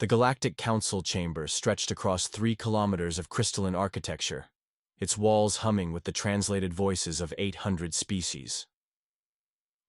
The Galactic Council chamber stretched across 3 kilometers of crystalline architecture, its walls humming with the translated voices of 800 species.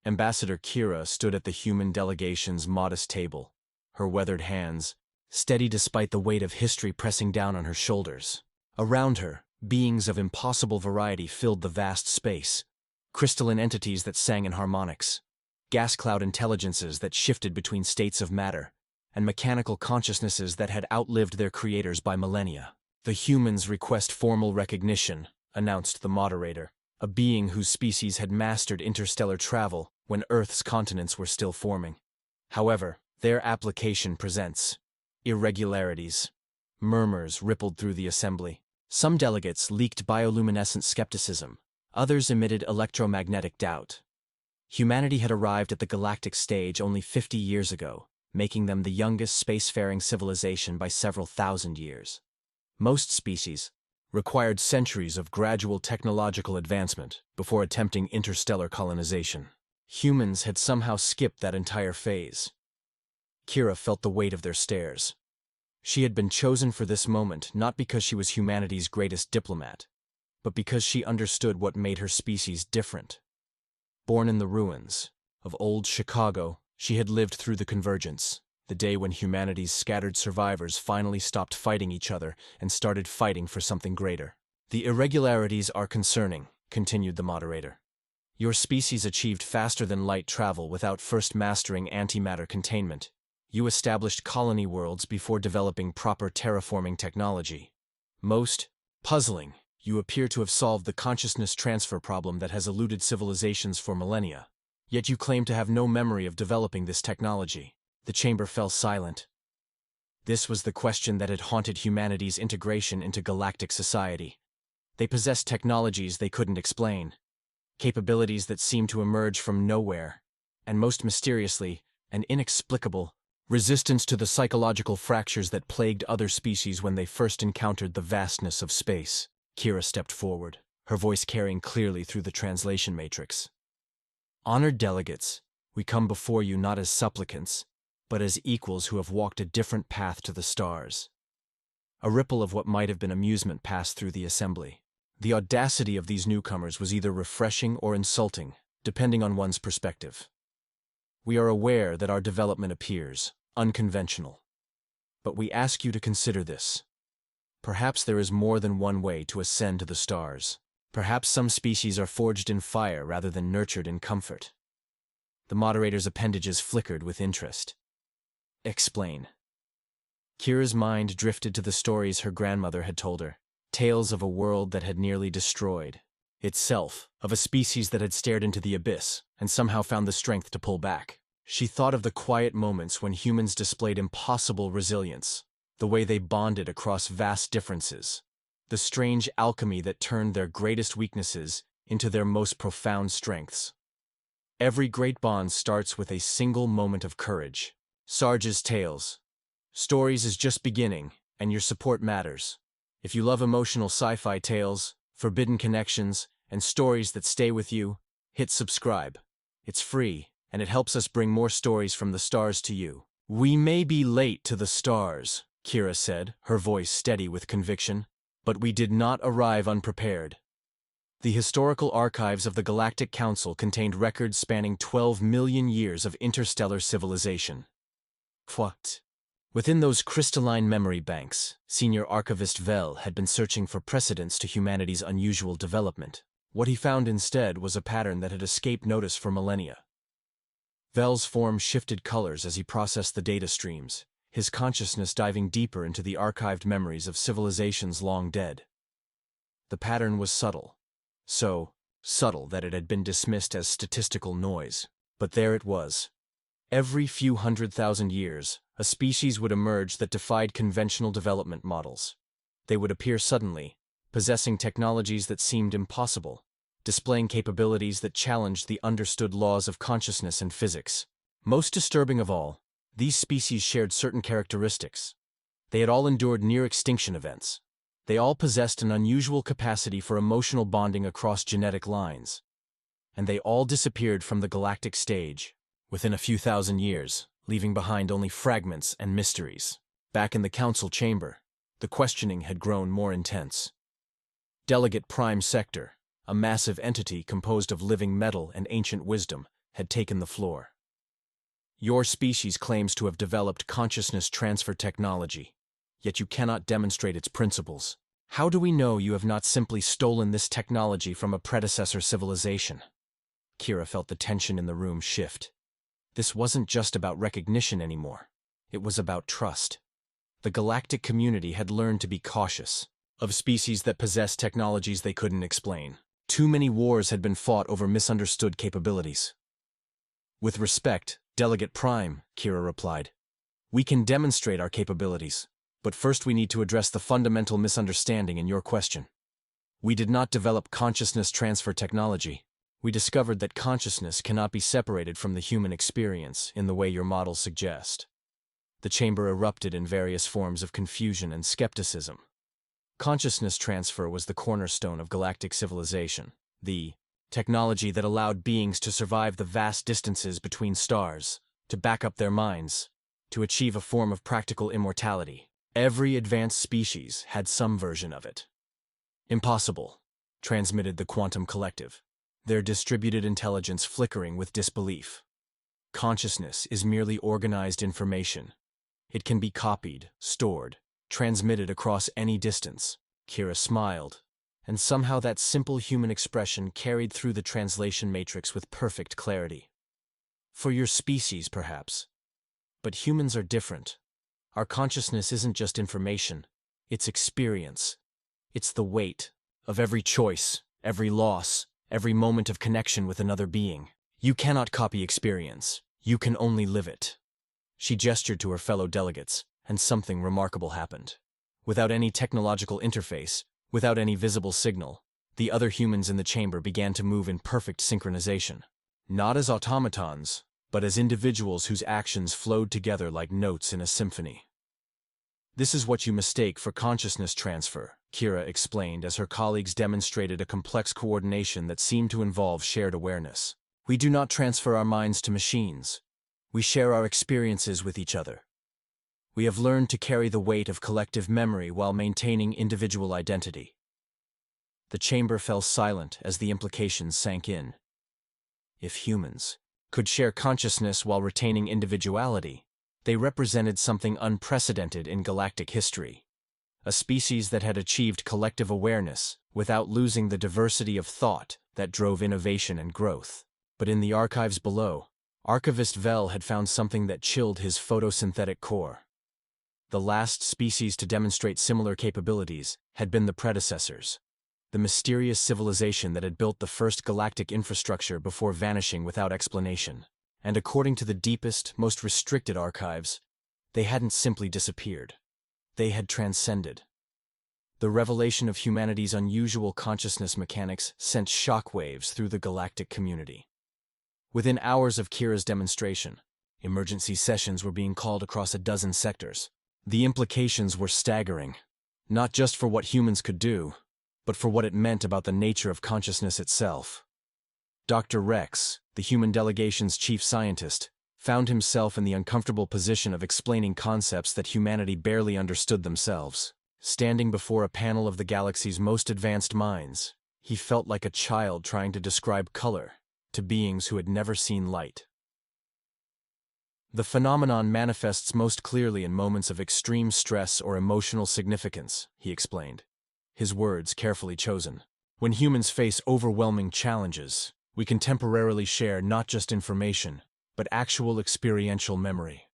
Ambassador Kira stood at the human delegation's modest table, her weathered hands steady despite the weight of history pressing down on her shoulders. Around her, beings of impossible variety filled the vast space, crystalline entities that sang in harmonics, gas cloud intelligences that shifted between states of matter, and mechanical consciousnesses that had outlived their creators by millennia. "The humans request formal recognition," announced the moderator, a being whose species had mastered interstellar travel when Earth's continents were still forming. However, their application presents irregularities. Murmurs rippled through the assembly. Some delegates leaked bioluminescent skepticism, others emitted electromagnetic doubt. Humanity had arrived at the galactic stage only 50 years ago, making them the youngest spacefaring civilization by several thousand years. Most species required centuries of gradual technological advancement before attempting interstellar colonization. Humans had somehow skipped that entire phase. Kira felt the weight of their stares. She had been chosen for this moment not because she was humanity's greatest diplomat, but because she understood what made her species different. Born in the ruins of old Chicago, she had lived through the convergence, the day when humanity's scattered survivors finally stopped fighting each other and started fighting for something greater. "The irregularities are concerning," continued the moderator. "Your species achieved faster-than-light travel without first mastering antimatter containment. You established colony worlds before developing proper terraforming technology. Most puzzling, you appear to have solved the consciousness transfer problem that has eluded civilizations for millennia. Yet you claim to have no memory of developing this technology." The chamber fell silent. This was the question that had haunted humanity's integration into galactic society. They possessed technologies they couldn't explain, capabilities that seemed to emerge from nowhere, and most mysteriously, an inexplicable resistance to the psychological fractures that plagued other species when they first encountered the vastness of space. Kira stepped forward, her voice carrying clearly through the translation matrix. "Honored delegates, we come before you not as supplicants, but as equals who have walked a different path to the stars." A ripple of what might have been amusement passed through the assembly. The audacity of these newcomers was either refreshing or insulting, depending on one's perspective. "We are aware that our development appears unconventional, but we ask you to consider this. Perhaps there is more than one way to ascend to the stars. Perhaps some species are forged in fire rather than nurtured in comfort." The moderator's appendages flickered with interest. "Explain." Kira's mind drifted to the stories her grandmother had told her, tales of a world that had nearly destroyed itself, of a species that had stared into the abyss and somehow found the strength to pull back. She thought of the quiet moments when humans displayed impossible resilience, the way they bonded across vast differences, the strange alchemy that turned their greatest weaknesses into their most profound strengths. Every great bond starts with a single moment of courage. Sarge's Tales. Stories is just beginning, and your support matters. If you love emotional sci-fi tales, forbidden connections, and stories that stay with you, hit subscribe. It's free, and it helps us bring more stories from the stars to you. "We may be late to the stars," Kira said, her voice steady with conviction, "but we did not arrive unprepared." The historical archives of the Galactic Council contained records spanning 12 million years of interstellar civilization. What? Within those crystalline memory banks, Senior Archivist Vel had been searching for precedents to humanity's unusual development. What he found instead was a pattern that had escaped notice for millennia. Vel's form shifted colors as he processed the data streams, his consciousness diving deeper into the archived memories of civilizations long dead. The pattern was subtle. So subtle that it had been dismissed as statistical noise. But there it was. Every few 100,000 years, a species would emerge that defied conventional development models. They would appear suddenly, possessing technologies that seemed impossible, displaying capabilities that challenged the understood laws of consciousness and physics. Most disturbing of all, these species shared certain characteristics. They had all endured near-extinction events. They all possessed an unusual capacity for emotional bonding across genetic lines. And they all disappeared from the galactic stage within a few thousand years, leaving behind only fragments and mysteries. Back in the council chamber, the questioning had grown more intense. Delegate Prime Sector, a massive entity composed of living metal and ancient wisdom, had taken the floor. Your species claims to have developed consciousness transfer technology, yet you cannot demonstrate its principles. How do we know you have not simply stolen this technology from a predecessor civilization? Kira felt the tension in the room shift. This wasn't just about recognition anymore. It was about trust. The galactic community had learned to be cautious of species that possessed technologies they couldn't explain. Too many wars had been fought over misunderstood capabilities. With respect, Delegate Prime, Kira replied. We can demonstrate our capabilities, but first we need to address the fundamental misunderstanding in your question. We did not develop consciousness transfer technology. We discovered that consciousness cannot be separated from the human experience in the way your models suggest. The chamber erupted in various forms of confusion and skepticism. Consciousness transfer was the cornerstone of galactic civilization, the technology that allowed beings to survive the vast distances between stars, to back up their minds, to achieve a form of practical immortality. Every advanced species had some version of it. Impossible, transmitted the Quantum Collective, their distributed intelligence flickering with disbelief. Consciousness is merely organized information. It can be copied, stored, transmitted across any distance. Kira smiled, and somehow that simple human expression carried through the translation matrix with perfect clarity. For your species, perhaps. But humans are different. Our consciousness isn't just information, it's experience. It's the weight of every choice, every loss, every moment of connection with another being. You cannot copy experience. You can only live it. She gestured to her fellow delegates, and something remarkable happened. Without any technological interface, without any visible signal, the other humans in the chamber began to move in perfect synchronization. Not as automatons, but as individuals whose actions flowed together like notes in a symphony. This is what you mistake for consciousness transfer, Kira explained as her colleagues demonstrated a complex coordination that seemed to involve shared awareness. We do not transfer our minds to machines. We share our experiences with each other. We have learned to carry the weight of collective memory while maintaining individual identity. The chamber fell silent as the implications sank in. If humans could share consciousness while retaining individuality, they represented something unprecedented in galactic history. A species that had achieved collective awareness without losing the diversity of thought that drove innovation and growth. But in the archives below, Archivist Vel had found something that chilled his photosynthetic core. The last species to demonstrate similar capabilities had been the predecessors, the mysterious civilization that had built the first galactic infrastructure before vanishing without explanation. And according to the deepest, most restricted archives, they hadn't simply disappeared. They had transcended. The revelation of humanity's unusual consciousness mechanics sent shockwaves through the galactic community. Within hours of Kira's demonstration, emergency sessions were being called across a dozen sectors. The implications were staggering, not just for what humans could do, but for what it meant about the nature of consciousness itself. Dr. Rex, the human delegation's chief scientist, found himself in the uncomfortable position of explaining concepts that humanity barely understood themselves. Standing before a panel of the galaxy's most advanced minds, he felt like a child trying to describe color to beings who had never seen light. The phenomenon manifests most clearly in moments of extreme stress or emotional significance, he explained, his words carefully chosen. When humans face overwhelming challenges, we can temporarily share not just information, but actual experiential memory.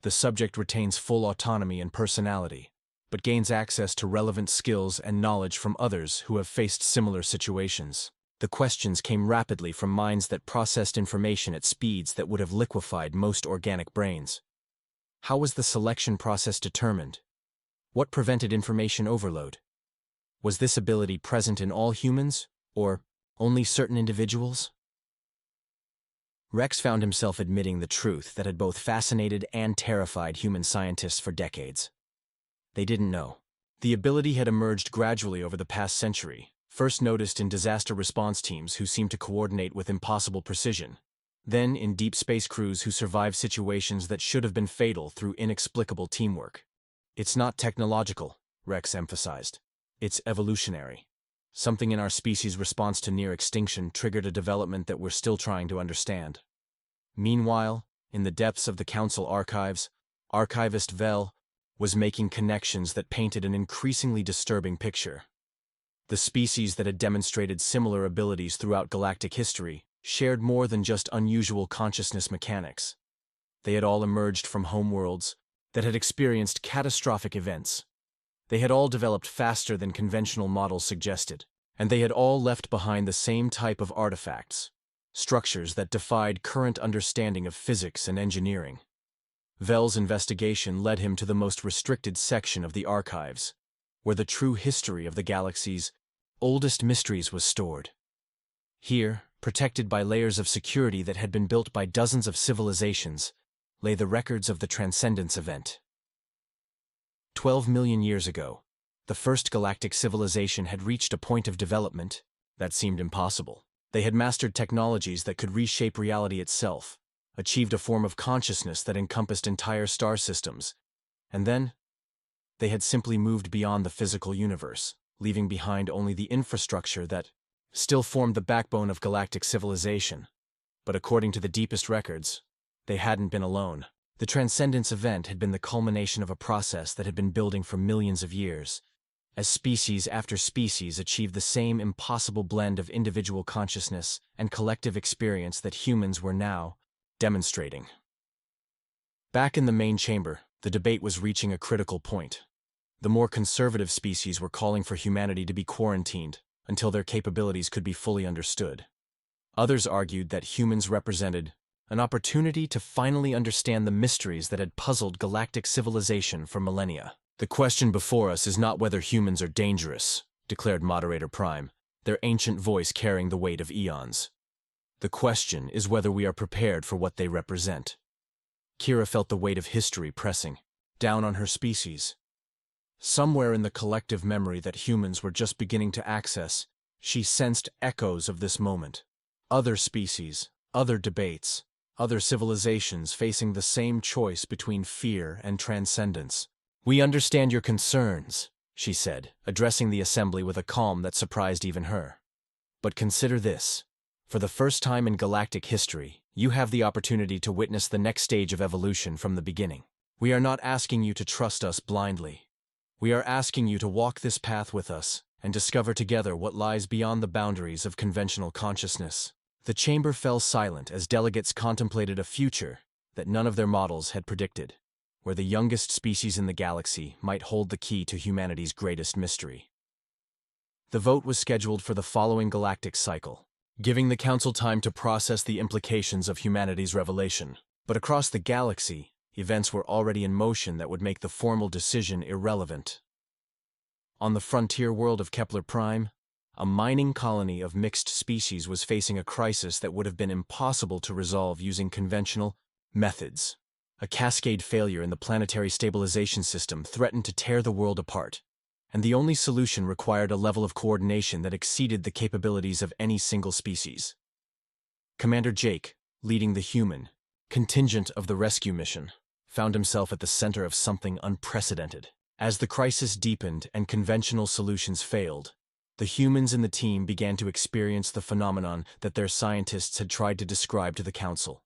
The subject retains full autonomy and personality, but gains access to relevant skills and knowledge from others who have faced similar situations. The questions came rapidly from minds that processed information at speeds that would have liquefied most organic brains. How was the selection process determined? What prevented information overload? Was this ability present in all humans, or only certain individuals? Rex found himself admitting the truth that had both fascinated and terrified human scientists for decades. They didn't know. The ability had emerged gradually over the past century, first noticed in disaster response teams who seemed to coordinate with impossible precision, then in deep space crews who survived situations that should have been fatal through inexplicable teamwork. It's not technological, Rex emphasized. It's evolutionary. Something in our species' response to near extinction triggered a development that we're still trying to understand. Meanwhile, in the depths of the Council archives, Archivist Vel was making connections that painted an increasingly disturbing picture. The species that had demonstrated similar abilities throughout galactic history shared more than just unusual consciousness mechanics. They had all emerged from homeworlds that had experienced catastrophic events. They had all developed faster than conventional models suggested, and they had all left behind the same type of artifacts, structures that defied current understanding of physics and engineering. Vel's investigation led him to the most restricted section of the archives, where the true history of the galaxy's oldest mysteries was stored. Here, protected by layers of security that had been built by dozens of civilizations, lay the records of the Transcendence event. 12 million years ago, the first galactic civilization had reached a point of development that seemed impossible. They had mastered technologies that could reshape reality itself, achieved a form of consciousness that encompassed entire star systems, and then they had simply moved beyond the physical universe, leaving behind only the infrastructure that still formed the backbone of galactic civilization. But according to the deepest records, they hadn't been alone. The Transcendence event had been the culmination of a process that had been building for millions of years, as species after species achieved the same impossible blend of individual consciousness and collective experience that humans were now demonstrating. Back in the main chamber, the debate was reaching a critical point. The more conservative species were calling for humanity to be quarantined until their capabilities could be fully understood. Others argued that humans represented an opportunity to finally understand the mysteries that had puzzled galactic civilization for millennia. "The question before us is not whether humans are dangerous," declared Moderator Prime, their ancient voice carrying the weight of eons. "The question is whether we are prepared for what they represent." Kira felt the weight of history pressing down on her species. Somewhere in the collective memory that humans were just beginning to access, she sensed echoes of this moment. Other species, other debates, other civilizations facing the same choice between fear and transcendence. "We understand your concerns," she said, addressing the assembly with a calm that surprised even her. "But consider this. For the first time in galactic history, you have the opportunity to witness the next stage of evolution from the beginning. We are not asking you to trust us blindly. We are asking you to walk this path with us and discover together what lies beyond the boundaries of conventional consciousness." The chamber fell silent as delegates contemplated a future that none of their models had predicted, where the youngest species in the galaxy might hold the key to humanity's greatest mystery. The vote was scheduled for the following galactic cycle, giving the Council time to process the implications of humanity's revelation. But across the galaxy, events were already in motion that would make the formal decision irrelevant. On the frontier world of Kepler Prime, a mining colony of mixed species was facing a crisis that would have been impossible to resolve using conventional methods. A cascade failure in the planetary stabilization system threatened to tear the world apart, and the only solution required a level of coordination that exceeded the capabilities of any single species. Commander Jake, leading the human contingent of the rescue mission, found himself at the center of something unprecedented. As the crisis deepened and conventional solutions failed, the humans in the team began to experience the phenomenon that their scientists had tried to describe to the Council.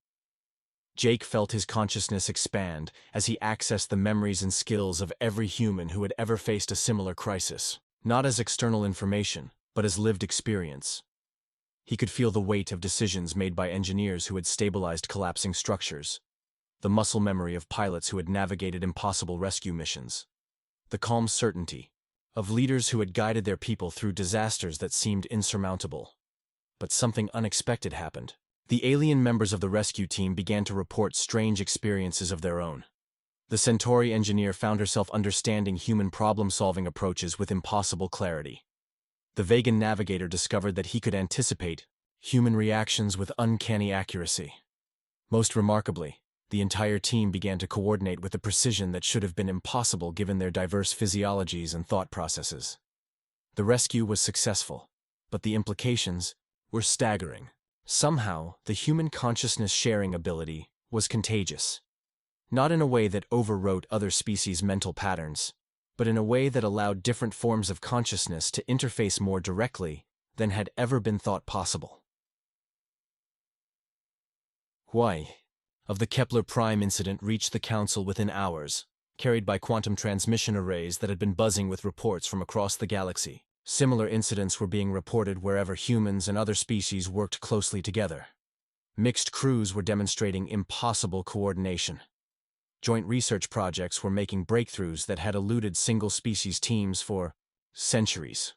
Jake felt his consciousness expand as he accessed the memories and skills of every human who had ever faced a similar crisis, not as external information, but as lived experience. He could feel the weight of decisions made by engineers who had stabilized collapsing structures, the muscle memory of pilots who had navigated impossible rescue missions, the calm certainty of leaders who had guided their people through disasters that seemed insurmountable. But something unexpected happened. The alien members of the rescue team began to report strange experiences of their own. The Centauri engineer found herself understanding human problem-solving approaches with impossible clarity. The Vegan navigator discovered that he could anticipate human reactions with uncanny accuracy. Most remarkably, the entire team began to coordinate with a precision that should have been impossible given their diverse physiologies and thought processes. The rescue was successful, but the implications were staggering. Somehow, the human consciousness sharing ability was contagious. not in a way that overwrote other species' mental patterns, but in a way that allowed different forms of consciousness to interface more directly than had ever been thought possible. HFY of the Kepler Prime incident reached the Council within hours, carried by quantum transmission arrays that had been buzzing with reports from across the galaxy. Similar incidents were being reported wherever humans and other species worked closely together. Mixed crews were demonstrating impossible coordination. Joint research projects were making breakthroughs that had eluded single-species teams for centuries.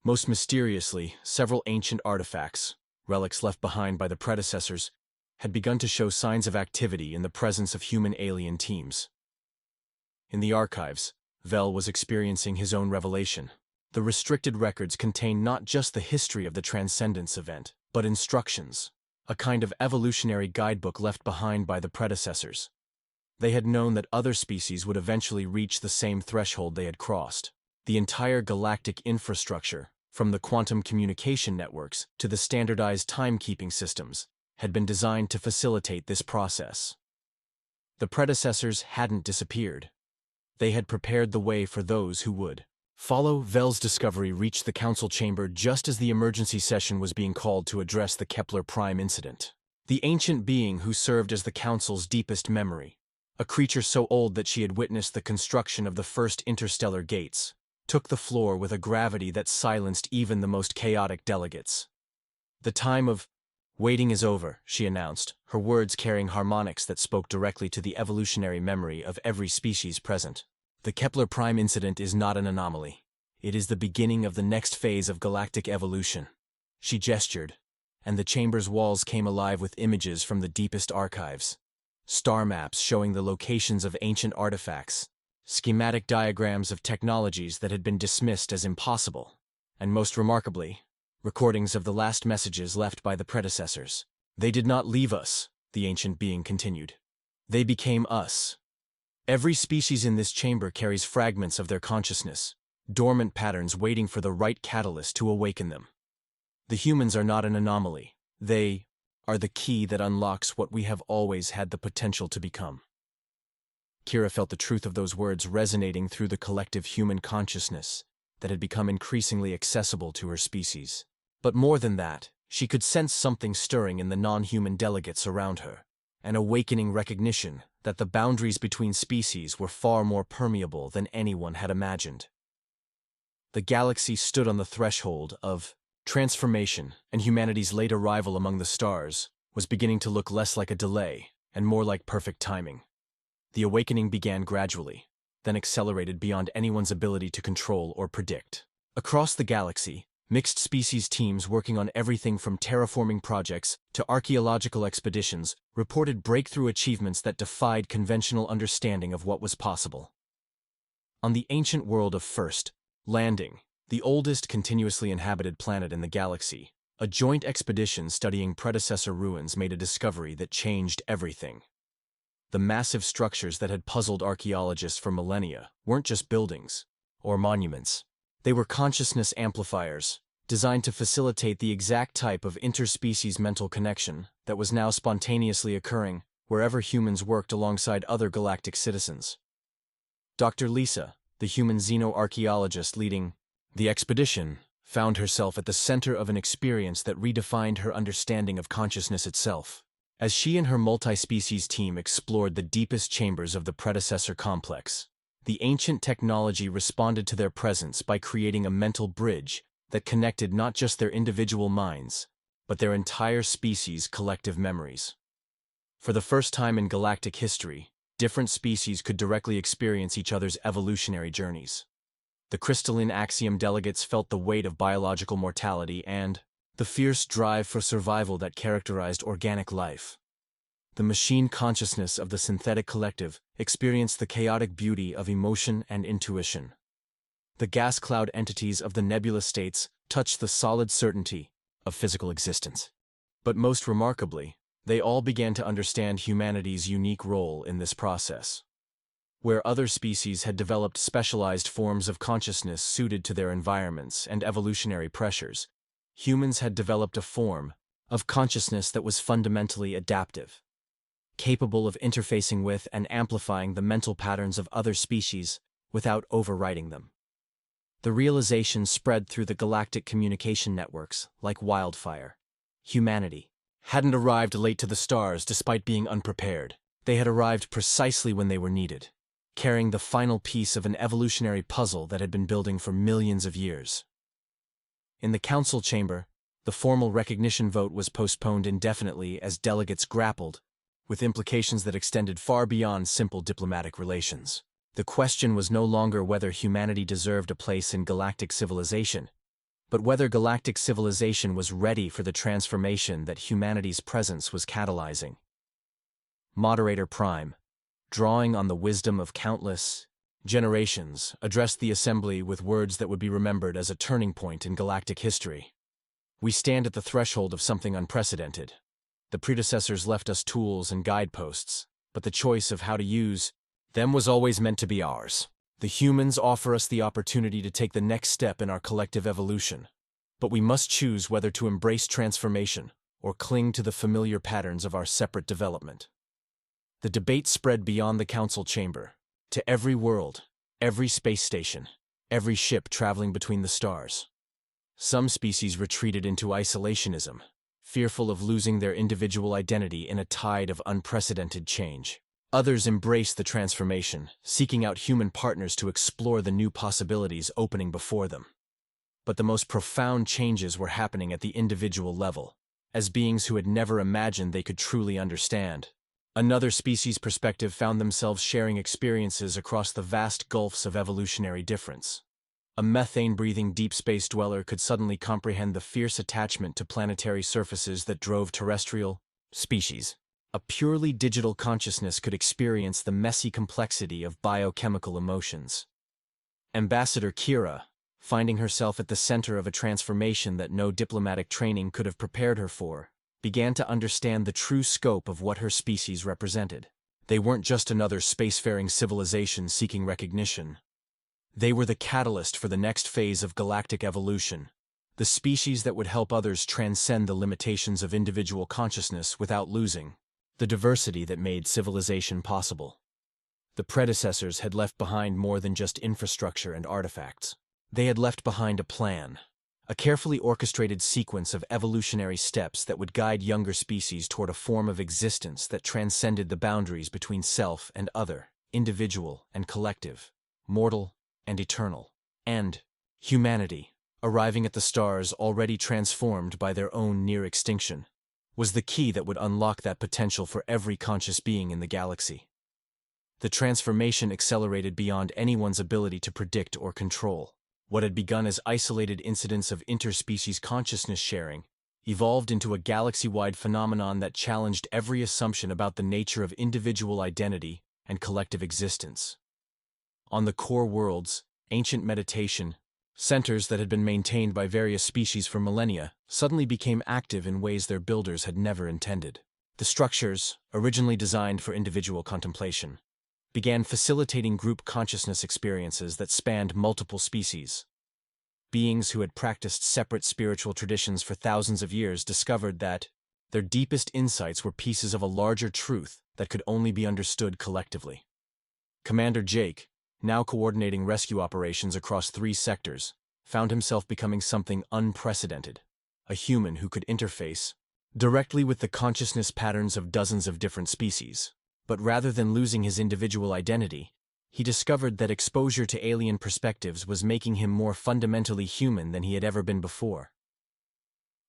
Most mysteriously, several ancient artifacts, relics left behind by the predecessors, had begun to show signs of activity in the presence of human-alien teams. In the archives, Vel was experiencing his own revelation. The restricted records contained not just the history of the Transcendence event, but instructions, a kind of evolutionary guidebook left behind by the predecessors. They had known that other species would eventually reach the same threshold they had crossed. The entire galactic infrastructure, from the quantum communication networks to the standardized timekeeping systems, had been designed to facilitate this process. The predecessors hadn't disappeared. They had prepared the way for those who would follow. Vel's discovery reached the council chamber just as the emergency session was being called to address the Kepler Prime incident. The ancient being who served as the council's deepest memory, a creature so old that she had witnessed the construction of the first interstellar gates, took the floor with a gravity that silenced even the most chaotic delegates. "The time of waiting is over," she announced, her words carrying harmonics that spoke directly to the evolutionary memory of every species present. "The Kepler Prime incident is not an anomaly. It is the beginning of the next phase of galactic evolution." She gestured, and the chamber's walls came alive with images from the deepest archives. Star maps showing the locations of ancient artifacts, schematic diagrams of technologies that had been dismissed as impossible, and most remarkably, recordings of the last messages left by the predecessors. "They did not leave us," the ancient being continued. "They became us. Every species in this chamber carries fragments of their consciousness, dormant patterns waiting for the right catalyst to awaken them. The humans are not an anomaly. They are the key that unlocks what we have always had the potential to become." Kira felt the truth of those words resonating through the collective human consciousness that had become increasingly accessible to her species. But more than that, she could sense something stirring in the non-human delegates around her, an awakening recognition that the boundaries between species were far more permeable than anyone had imagined. The galaxy stood on the threshold of transformation, and humanity's late arrival among the stars was beginning to look less like a delay and more like perfect timing. The awakening began gradually, then accelerated beyond anyone's ability to control or predict. Across the galaxy, mixed species teams working on everything from terraforming projects to archaeological expeditions reported breakthrough achievements that defied conventional understanding of what was possible. On the ancient world of First Landing, the oldest continuously inhabited planet in the galaxy, a joint expedition studying predecessor ruins made a discovery that changed everything. The massive structures that had puzzled archaeologists for millennia weren't just buildings or monuments. They were consciousness amplifiers, designed to facilitate the exact type of interspecies mental connection that was now spontaneously occurring wherever humans worked alongside other galactic citizens. Dr. Lisa, the human xenoarchaeologist leading the expedition, found herself at the center of an experience that redefined her understanding of consciousness itself. As she and her multi-species team explored the deepest chambers of the predecessor complex, the ancient technology responded to their presence by creating a mental bridge that connected not just their individual minds, but their entire species' collective memories. For the first time in galactic history, different species could directly experience each other's evolutionary journeys. The crystalline axiom delegates felt the weight of biological mortality and the fierce drive for survival that characterized organic life. The machine consciousness of the synthetic collective experienced the chaotic beauty of emotion and intuition. The gas cloud entities of the nebula states touched the solid certainty of physical existence. But most remarkably, they all began to understand humanity's unique role in this process. Where other species had developed specialized forms of consciousness suited to their environments and evolutionary pressures, humans had developed a form of consciousness that was fundamentally adaptive. capable of interfacing with and amplifying the mental patterns of other species without overriding them. The realization spread through the galactic communication networks like wildfire. Humanity hadn't arrived late to the stars despite being unprepared. They had arrived precisely when they were needed, carrying the final piece of an evolutionary puzzle that had been building for millions of years. In the council chamber, the formal recognition vote was postponed indefinitely as delegates grappled with implications that extended far beyond simple diplomatic relations. The question was no longer whether humanity deserved a place in galactic civilization, but whether galactic civilization was ready for the transformation that humanity's presence was catalyzing. Moderator Prime, drawing on the wisdom of countless generations, addressed the assembly with words that would be remembered as a turning point in galactic history. We stand at the threshold of something unprecedented. The predecessors left us tools and guideposts, but the choice of how to use them was always meant to be ours. The humans offer us the opportunity to take the next step in our collective evolution, but we must choose whether to embrace transformation or cling to the familiar patterns of our separate development. The debate spread beyond the council chamber, to every world, every space station, every ship traveling between the stars. Some species retreated into isolationism, fearful of losing their individual identity in a tide of unprecedented change. Others embraced the transformation, seeking out human partners to explore the new possibilities opening before them. But the most profound changes were happening at the individual level, as beings who had never imagined they could truly understand. Another species' perspective found themselves sharing experiences across the vast gulfs of evolutionary difference. A methane-breathing deep space dweller could suddenly comprehend the fierce attachment to planetary surfaces that drove terrestrial species. A purely digital consciousness could experience the messy complexity of biochemical emotions. Ambassador Kira, finding herself at the center of a transformation that no diplomatic training could have prepared her for, began to understand the true scope of what her species represented. They weren't just another spacefaring civilization seeking recognition. They were the catalyst for the next phase of galactic evolution, the species that would help others transcend the limitations of individual consciousness without losing the diversity that made civilization possible. The predecessors had left behind more than just infrastructure and artifacts. They had left behind a plan, a carefully orchestrated sequence of evolutionary steps that would guide younger species toward a form of existence that transcended the boundaries between self and other, individual and collective, mortal and eternal. And humanity, arriving at the stars already transformed by their own near extinction, was the key that would unlock that potential for every conscious being in the galaxy. The transformation accelerated beyond anyone's ability to predict or control. What had begun as isolated incidents of interspecies consciousness sharing evolved into a galaxy-wide phenomenon that challenged every assumption about the nature of individual identity and collective existence. On the core worlds, ancient meditation centers that had been maintained by various species for millennia suddenly became active in ways their builders had never intended. The structures, originally designed for individual contemplation, began facilitating group consciousness experiences that spanned multiple species. Beings who had practiced separate spiritual traditions for thousands of years discovered that their deepest insights were pieces of a larger truth that could only be understood collectively. Commander Jake, now coordinating rescue operations across 3 sectors, found himself becoming something unprecedented, a human who could interface directly with the consciousness patterns of dozens of different species. But rather than losing his individual identity, he discovered that exposure to alien perspectives was making him more fundamentally human than he had ever been before.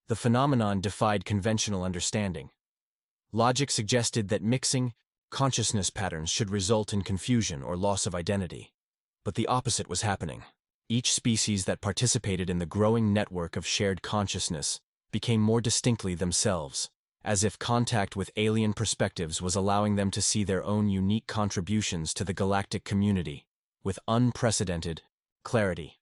The phenomenon defied conventional understanding. Logic suggested that mixing consciousness patterns should result in confusion or loss of identity. But the opposite was happening. Each species that participated in the growing network of shared consciousness became more distinctly themselves, as if contact with alien perspectives was allowing them to see their own unique contributions to the galactic community with unprecedented clarity.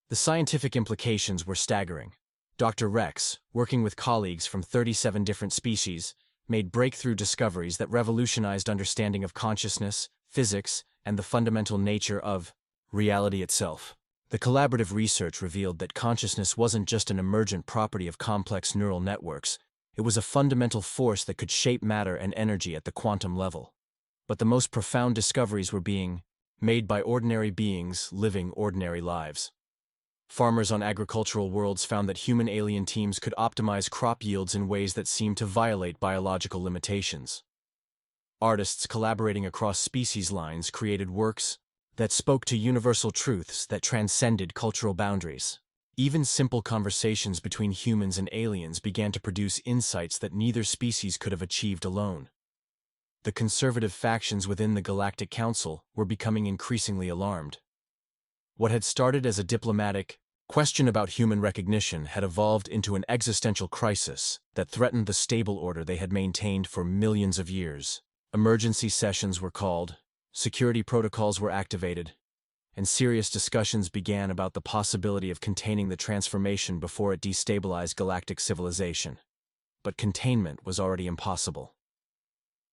The scientific implications were staggering. Dr. Rex, working with colleagues from 37 different species, made breakthrough discoveries that revolutionized understanding of consciousness, physics, and the fundamental nature of reality itself. The collaborative research revealed that consciousness wasn't just an emergent property of complex neural networks, It was a fundamental force that could shape matter and energy at the quantum level. But the most profound discoveries were being made by ordinary beings living ordinary lives. Farmers on agricultural worlds found that human alien teams could optimize crop yields in ways that seemed to violate biological limitations. Artists collaborating across species lines created works that spoke to universal truths that transcended cultural boundaries. Even simple conversations between humans and aliens began to produce insights that neither species could have achieved alone. The conservative factions within the Galactic Council were becoming increasingly alarmed. What had started as a diplomatic question about human recognition had evolved into an existential crisis that threatened the stable order they had maintained for millions of years. Emergency sessions were called, security protocols were activated, and serious discussions began about the possibility of containing the transformation before it destabilized galactic civilization. But containment was already impossible.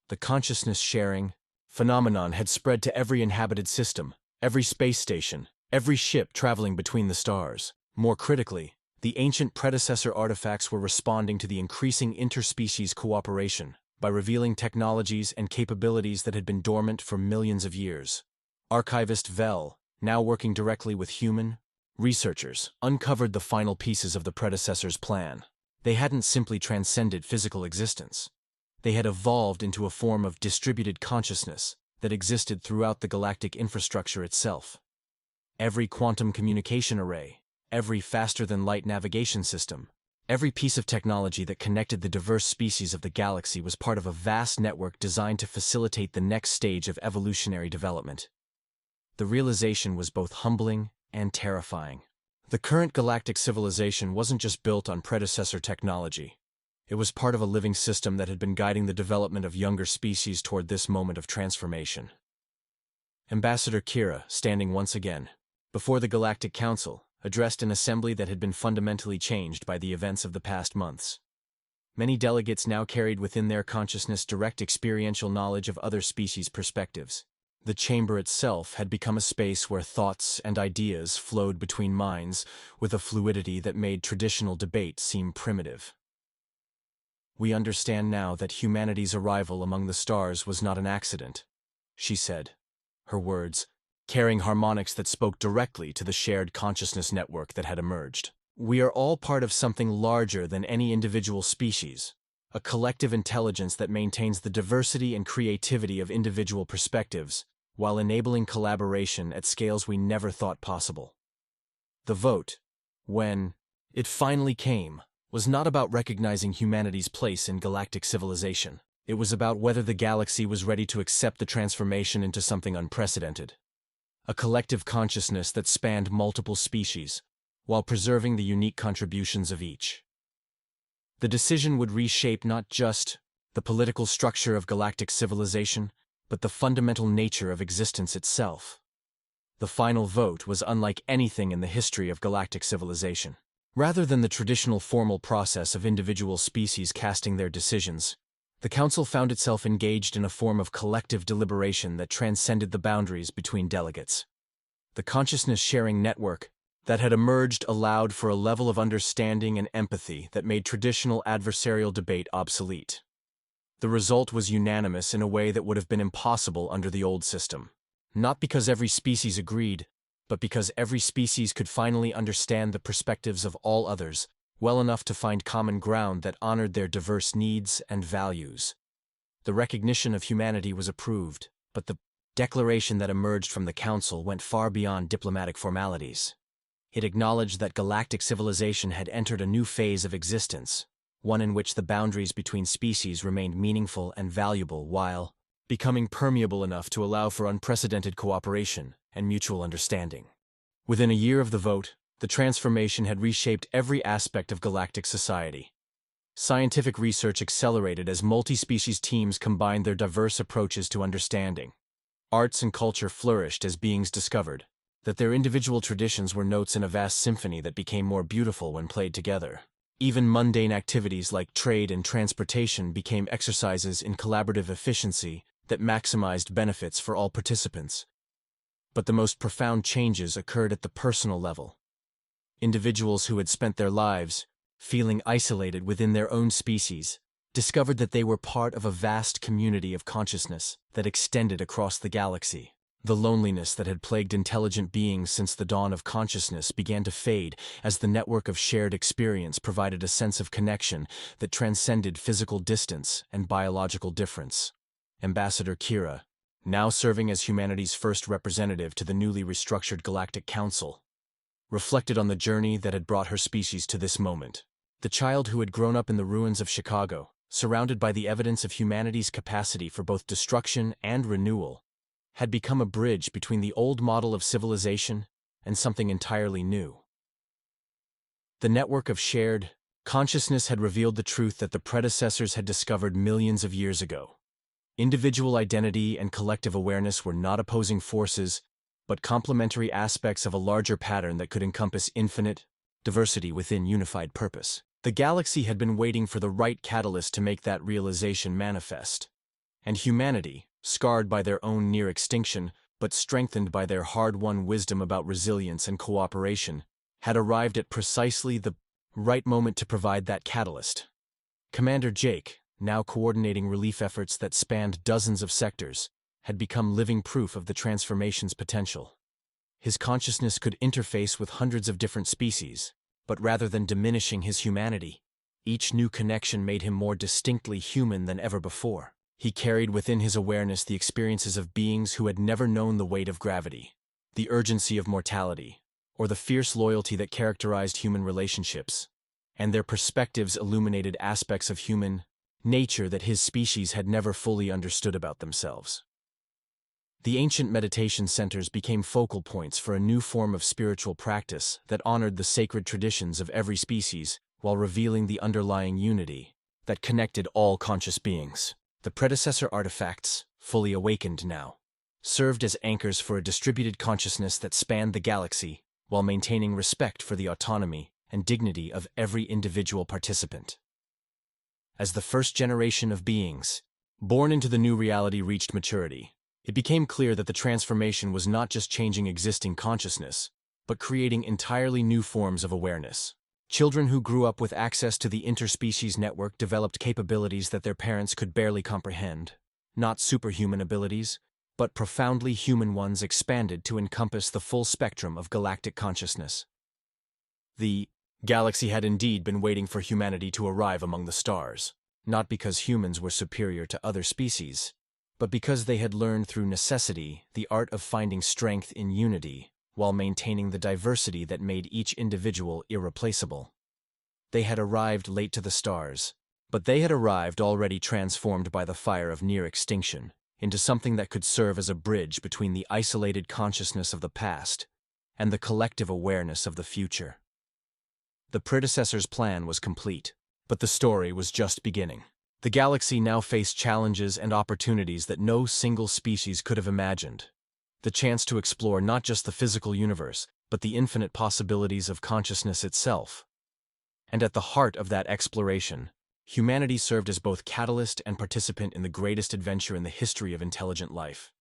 The consciousness-sharing phenomenon had spread to every inhabited system, every space station, every ship traveling between the stars. More critically, the ancient predecessor artifacts were responding to the increasing interspecies cooperation by revealing technologies and capabilities that had been dormant for millions of years. Archivist Vel, now working directly with human researchers, uncovered the final pieces of the predecessor's plan. They hadn't simply transcended physical existence. They had evolved into a form of distributed consciousness that existed throughout the galactic infrastructure itself. Every quantum communication array, every faster-than-light navigation system, every piece of technology that connected the diverse species of the galaxy was part of a vast network designed to facilitate the next stage of evolutionary development. The realization was both humbling and terrifying. The current galactic civilization wasn't just built on predecessor technology. It was part of a living system that had been guiding the development of younger species toward this moment of transformation. Ambassador Kira, standing once again before the Galactic Council, addressed an assembly that had been fundamentally changed by the events of the past months. Many delegates now carried within their consciousness direct experiential knowledge of other species' perspectives. The chamber itself had become a space where thoughts and ideas flowed between minds with a fluidity that made traditional debate seem primitive. "We understand now that humanity's arrival among the stars was not an accident," she said, her words carrying harmonics that spoke directly to the shared consciousness network that had emerged. "We are all part of something larger than any individual species, a collective intelligence that maintains the diversity and creativity of individual perspectives, while enabling collaboration at scales we never thought possible." The vote, when it finally came, was not about recognizing humanity's place in galactic civilization. It was about whether the galaxy was ready to accept the transformation into something unprecedented. A collective consciousness that spanned multiple species, while preserving the unique contributions of each. The decision would reshape not just the political structure of galactic civilization, but the fundamental nature of existence itself. The final vote was unlike anything in the history of galactic civilization. Rather than the traditional formal process of individual species casting their decisions, the Council found itself engaged in a form of collective deliberation that transcended the boundaries between delegates. The consciousness-sharing network that had emerged allowed for a level of understanding and empathy that made traditional adversarial debate obsolete. The result was unanimous in a way that would have been impossible under the old system. Not because every species agreed, but because every species could finally understand the perspectives of all others well enough to find common ground that honored their diverse needs and values. The recognition of humanity was approved, but the declaration that emerged from the Council went far beyond diplomatic formalities. It acknowledged that galactic civilization had entered a new phase of existence, one in which the boundaries between species remained meaningful and valuable while becoming permeable enough to allow for unprecedented cooperation and mutual understanding. Within a year of the vote, the transformation had reshaped every aspect of galactic society. Scientific research accelerated as multi-species teams combined their diverse approaches to understanding. Arts and culture flourished as beings discovered that their individual traditions were notes in a vast symphony that became more beautiful when played together. Even mundane activities like trade and transportation became exercises in collaborative efficiency that maximized benefits for all participants. But the most profound changes occurred at the personal level. Individuals who had spent their lives feeling isolated within their own species, discovered that they were part of a vast community of consciousness that extended across the galaxy. The loneliness that had plagued intelligent beings since the dawn of consciousness began to fade as the network of shared experience provided a sense of connection that transcended physical distance and biological difference. Ambassador Kira, now serving as humanity's first representative to the newly restructured Galactic Council, reflected on the journey that had brought her species to this moment. The child who had grown up in the ruins of Chicago, surrounded by the evidence of humanity's capacity for both destruction and renewal, had become a bridge between the old model of civilization and something entirely new. The network of shared consciousness had revealed the truth that the predecessors had discovered millions of years ago. Individual identity and collective awareness were not opposing forces, but complementary aspects of a larger pattern that could encompass infinite diversity within unified purpose. The galaxy had been waiting for the right catalyst to make that realization manifest. And humanity, scarred by their own near extinction, but strengthened by their hard-won wisdom about resilience and cooperation, had arrived at precisely the right moment to provide that catalyst. Commander Jake, now coordinating relief efforts that spanned dozens of sectors, had become living proof of the transformation's potential. His consciousness could interface with hundreds of different species, but rather than diminishing his humanity, each new connection made him more distinctly human than ever before. He carried within his awareness the experiences of beings who had never known the weight of gravity, the urgency of mortality, or the fierce loyalty that characterized human relationships, and their perspectives illuminated aspects of human nature that his species had never fully understood about themselves. The ancient meditation centers became focal points for a new form of spiritual practice that honored the sacred traditions of every species while revealing the underlying unity that connected all conscious beings. The predecessor artifacts, fully awakened now, served as anchors for a distributed consciousness that spanned the galaxy while maintaining respect for the autonomy and dignity of every individual participant. As the first generation of beings, born into the new reality, reached maturity, it became clear that the transformation was not just changing existing consciousness, but creating entirely new forms of awareness. Children who grew up with access to the interspecies network developed capabilities that their parents could barely comprehend. Not superhuman abilities, but profoundly human ones expanded to encompass the full spectrum of galactic consciousness. The galaxy had indeed been waiting for humanity to arrive among the stars, not because humans were superior to other species, but because they had learned through necessity the art of finding strength in unity, while maintaining the diversity that made each individual irreplaceable. They had arrived late to the stars, but they had arrived already transformed by the fire of near extinction into something that could serve as a bridge between the isolated consciousness of the past and the collective awareness of the future. The predecessor's plan was complete, but the story was just beginning. The galaxy now faced challenges and opportunities that no single species could have imagined. The chance to explore not just the physical universe, but the infinite possibilities of consciousness itself. And at the heart of that exploration, humanity served as both catalyst and participant in the greatest adventure in the history of intelligent life.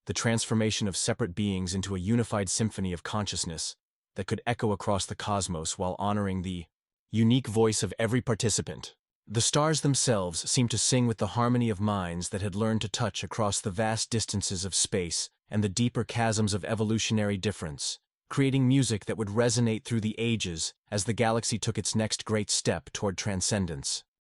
The transformation of separate beings into a unified symphony of consciousness that could echo across the cosmos while honoring the unique voice of every participant. The stars themselves seemed to sing with the harmony of minds that had learned to touch across the vast distances of space and the deeper chasms of evolutionary difference, creating music that would resonate through the ages as the galaxy took its next great step toward transcendence.